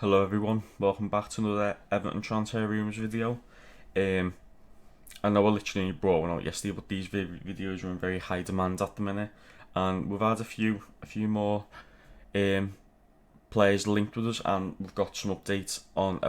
Hello everyone, welcome back to another Everton transfer rumours video. I know I literally brought one out yesterday, but these videos are in very high demand at the minute, and we've had a few more players linked with us, and we've got some updates on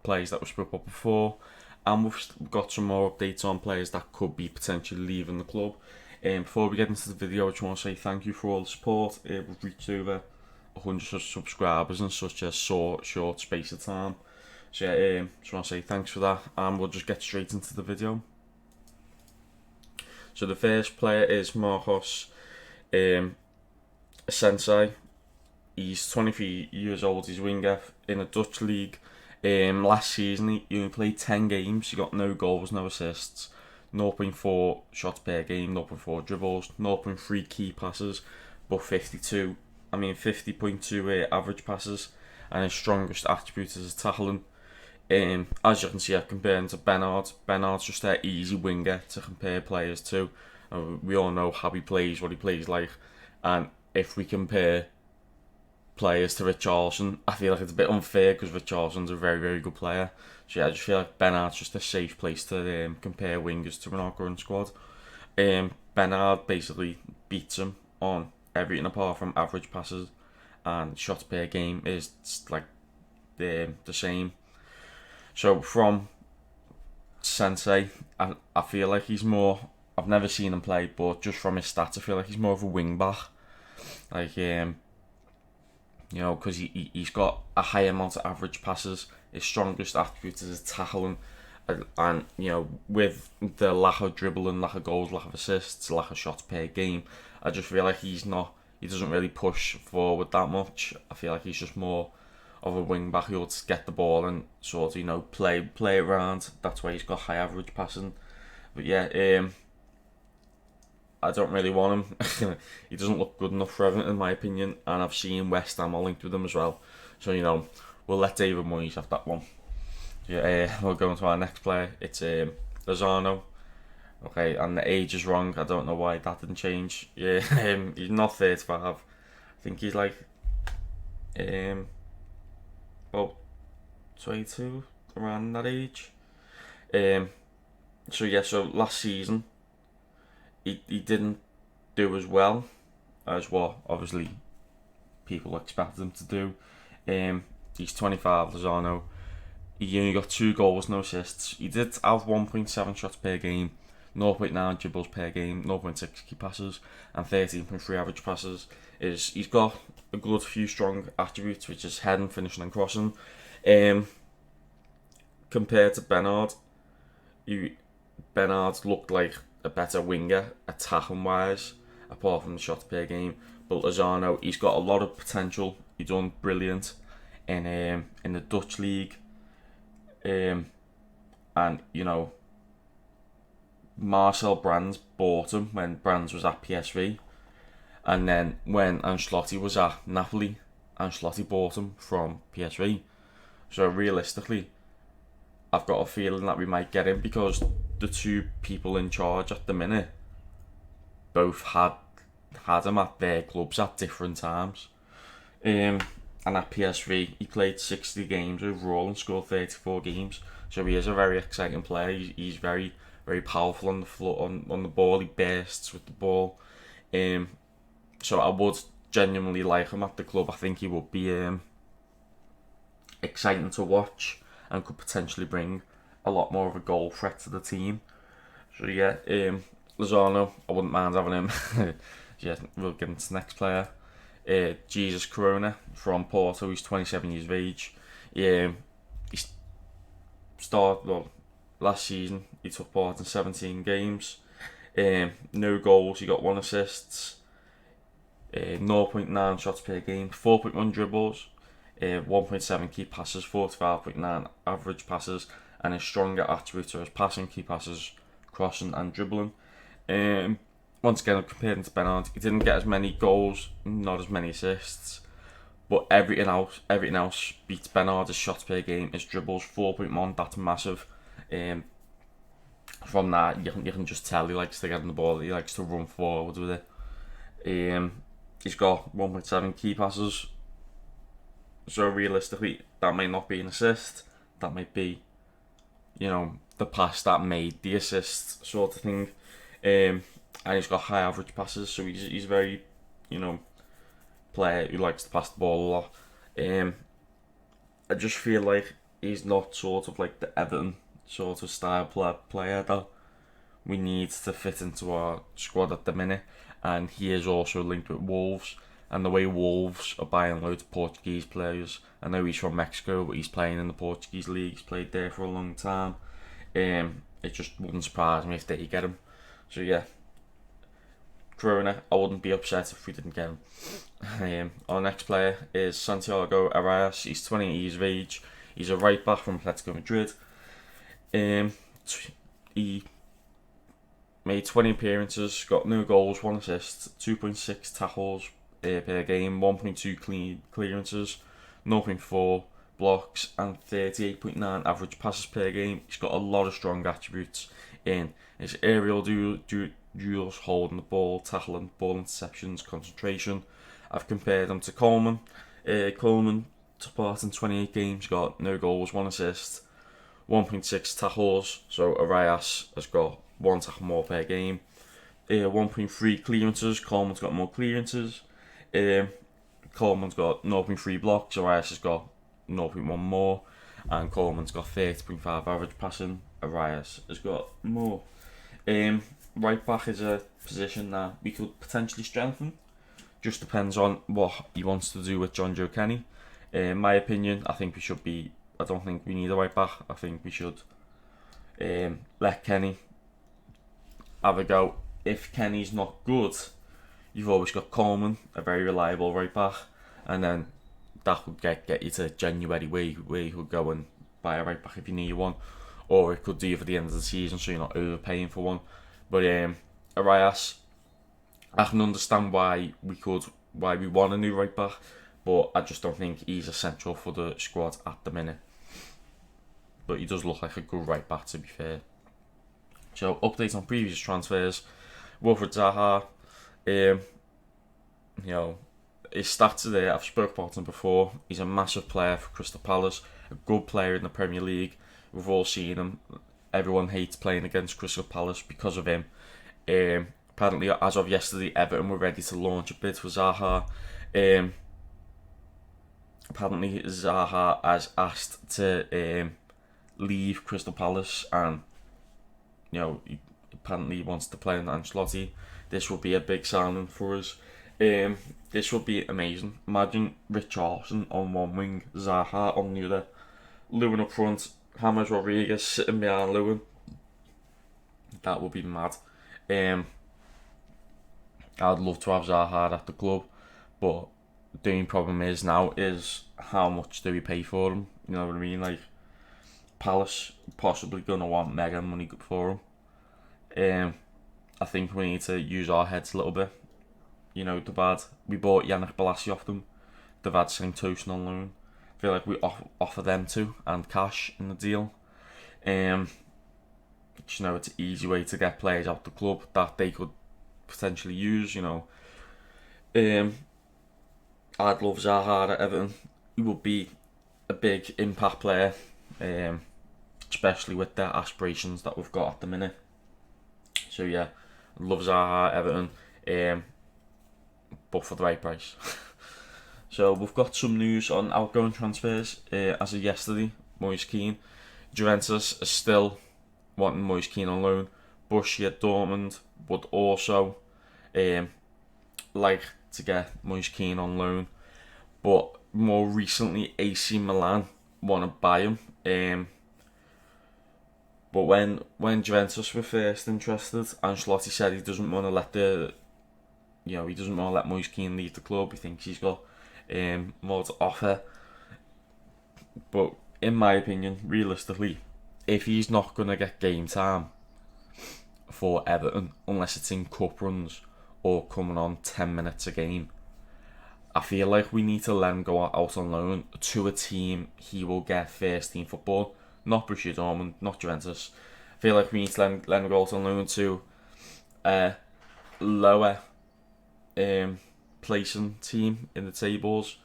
players that were spoke about before, and we've got some more updates on players that could be potentially leaving the club. Before we get into the video, I just want to say thank you for all the support. We've reached over 100 subscribers in such a short space of time. So yeah, just want to say thanks for that, and we'll just get straight into the video. So the first player is Marcos Sensei. He's 23 years old. He's a winger in a Dutch league. Last season he only played 10 games. He got no goals, no assists, 0.4 shots per game, 0.4 dribbles, 0.3 key passes, but 50.2 average passes, and his strongest attribute is his tackling. As you can see, I've compared him to Bernard. Bernard's just an easy winger to compare players to. We all know how he plays, what he plays like, and if we compare players to Richarlison, I feel like it's a bit unfair because Richarlison's a very, very good player. So yeah, I just feel like Bernard's just a safe place to compare wingers to in our current squad. Bernard basically beats him on everything apart from average passes, and shots per game is like the same. So from Sensei, I feel like he's more. I've never seen him play, but just from his stats, I feel like he's more of a wing back. Like because he's got a high amount of average passes. His strongest attribute is his tackling, and with the lack of dribbling, lack of goals, lack of assists, lack of shots per game, I just feel like he doesn't really push forward that much. I feel like he's just more of a wing back who'll just get the ball and sort of play it around. That's why he's got high average passing. But yeah, I don't really want him. He doesn't look good enough for Everton in my opinion, and I've seen West Ham are linked with him as well. So we'll let David Moyes have that one. Yeah, we'll go on to our next player. It's Lozano. Okay, and the age is wrong. I don't know why that didn't change. Yeah, he's not 35. I think he's like about 22, around that age. So last season he didn't do as well as what obviously people expected him to do. He's 25, Lozano. He only got 2 goals, no assists. He did have 1.7 shots per game, 0.9 dribbles per game, 0.6 key passes, and 13.3 average passes. He's got a good few strong attributes, which is heading, finishing, and crossing. Compared to Bernard, Bernard looked like a better winger, attacking wise, apart from the shots per game. But Lozano, he's got a lot of potential. He's done brilliant in the Dutch league. And Marcel Brands bought him when Brands was at PSV, and then when Ancelotti was at Napoli, Ancelotti bought him from PSV. So realistically, I've got a feeling that we might get him because the two people in charge at the minute both had him at their clubs at different times. And at PSV, he played 60 games overall and scored 34 games. So he is a very exciting player. He's very, very powerful on the floor, on the ball. He bursts with the ball. So I would genuinely like him at the club. I think he would be exciting to watch and could potentially bring a lot more of a goal threat to the team. So yeah, Lozano, I wouldn't mind having him. Yeah, we'll get into the next player. Jesus Corona from Porto. He's 27 years of age. He started last season. He took part in 17 games. No goals. He got 1 assist. 0.9 shots per game. 4.1 dribbles. 1.7 key passes. 45.9 average passes. And his stronger attributes are his passing, key passes, crossing, and dribbling. Once again, I'm comparing to Bernard. He didn't get as many goals, not as many assists, but everything else beats Bernard's shots per game. His dribbles 4.1. That's massive. From that, you can just tell he likes to get on the ball. He likes to run forward with it. He's got 1.7 key passes, So realistically, that might not be an assist. That might be, the pass that made the assist sort of thing. And he's got high average passes, so he's very, player who likes to pass the ball a lot. I just feel like he's not sort of like the Everton sort of style player that we need to fit into our squad at the minute. And he is also linked with Wolves, and the way Wolves are buying loads of Portuguese players. I know he's from Mexico, but he's playing in the Portuguese league. He's played there for a long time. It just wouldn't surprise me if they get him. So yeah, Corona, I wouldn't be upset if we didn't get him. Our next player is Santiago Arias. He's 20 years of age. He's a right back from Atletico Madrid. He made 20 appearances, got no goals, 1 assist, 2.6 tackles per game, 1.2 clearances, 0.4 blocks, and 38.9 average passes per game. He's got a lot of strong attributes in his aerial duels, holding the ball, tackling, ball interceptions, concentration. I've compared him to Coleman. Coleman took part in 28 games, got no goals, 1 assist, 1.6 tackles. So Arias has got 1 tackle more per game. 1.3 clearances. Coleman's got more clearances. Coleman's got 0.3 blocks. Arias has got 0.1 more, and Coleman's got 30.5 average passing. Arias has got more. Right back is a position that we could potentially strengthen. Just depends on what he wants to do with John Joe Kenny. In my opinion, I don't think we need a right back. I think we should let Kenny have a go. If Kenny's not good, you've always got Coleman, a very reliable right back, and then that could get you to January where you could go and buy a right back if you need one, or it could do you for the end of the season so you're not overpaying for one. But Arias, I can understand why we want a new right back, but I just don't think he's essential for the squad at the minute. But he does look like a good right back, to be fair. So, updates on previous transfers. Wilfried Zaha, his stats are there. I've spoken about him before. He's a massive player for Crystal Palace, a good player in the Premier League. We've all seen him. Everyone hates playing against Crystal Palace because of him. Apparently, as of yesterday, Everton were ready to launch a bid for Zaha. Apparently, Zaha has asked to leave Crystal Palace, and he apparently wants to play in Ancelotti. This will be a big signing for us. This will be amazing. Imagine Richarlison on one wing, Zaha on the other, Lewin up front, James Rodriguez sitting behind Lewin. That would be mad. I'd love to have Zaha at the club, but the only problem is how much do we pay for him? You know what I mean? Like, Palace possibly gonna want mega money for him. I think we need to use our heads a little bit. We bought Yannick Bolasie off them. They've had Saint-Tosun on loan. I feel like we offer them too, and cash in the deal. It's an easy way to get players out the club that they could potentially use. I'd love Zaha at Everton. He would be a big impact player, especially with the aspirations that we've got at the minute. So yeah, I'd love Zaha at Everton, but for the right price. So we've got some news on outgoing transfers. As of yesterday, Moise Kean, Juventus are still wanting Moise Kean on loan. Bushi at Dortmund would also like to get Moise Kean on loan, but more recently AC Milan want to buy him. But when Juventus were first interested, Ancelotti said he doesn't want to let Moise Kean leave the club. He thinks he's got more to offer. But in my opinion, realistically, if he's not going to get game time for Everton, unless it's in cup runs or coming on 10 minutes a game, I feel like we need to let him go out on loan to a team he will get first team football, not Borussia Dortmund, not Juventus. I feel like we need to let him go out on loan to a lower placing team in the tables.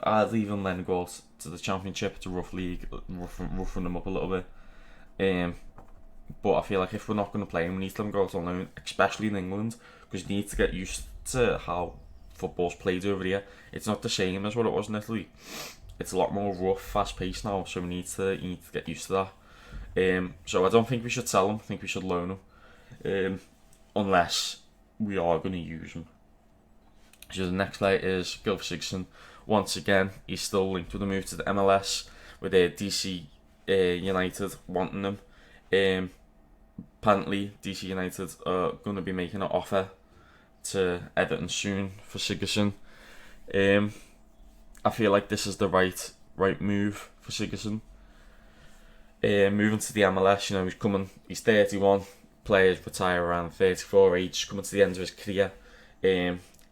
I'd even then go to the Championship. It's a rough league, roughing them up a little bit. But I feel like if we're not going to play him, we need to let him go out on loan, especially in England, because you need to get used to how football's played over here. It's not the same as what it was in Italy. It's a lot more rough, fast paced now, so you need to get used to that. So I don't think we should sell him. I think we should loan him, unless we are going to use him. So the next player is Gylfi Sigurdsson. Once again, he's still linked with a move to the MLS, with DC United wanting him. Apparently, DC United are going to be making an offer to Everton soon for Sigurdsson. I feel like this is the right move for Sigurdsson. Moving to the MLS, he's 31, players retire around 34 age, coming to the end of his career.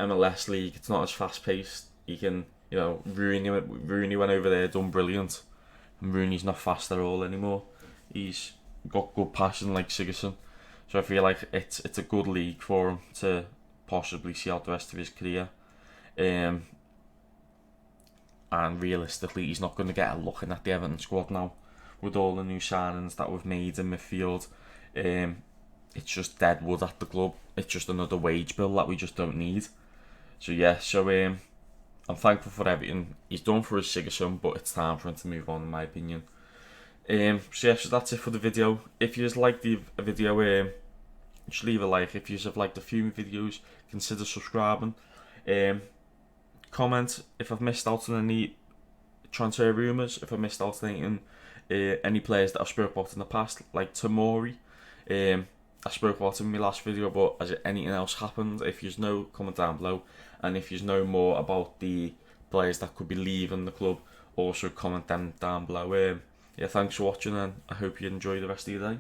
MLS league, it's not as fast paced. He can, Rooney went over there, done brilliant, and Rooney's not fast at all anymore. He's got good passion like Sigurdsson, so I feel like it's a good league for him to possibly see out the rest of his career. And realistically, he's not going to get a look in at the Everton squad now with all the new signings that we've made in midfield. It's just dead wood at the club. It's just another wage bill that we just don't need. So I'm thankful for everything he's done for his Sigurdsson, but it's time for him to move on, in my opinion. So that's it for the video. If you liked the video, just leave a like. If you have liked a few videos, consider subscribing. Comment if I've missed out on any transfer rumours, if I missed out on any players that I've spoke about in the past, like Tamori. I spoke about him in my last video, but has anything else happened? If you know, comment down below. And if you know more about the players that could be leaving the club, also comment them down below. Thanks for watching, and I hope you enjoy the rest of your day.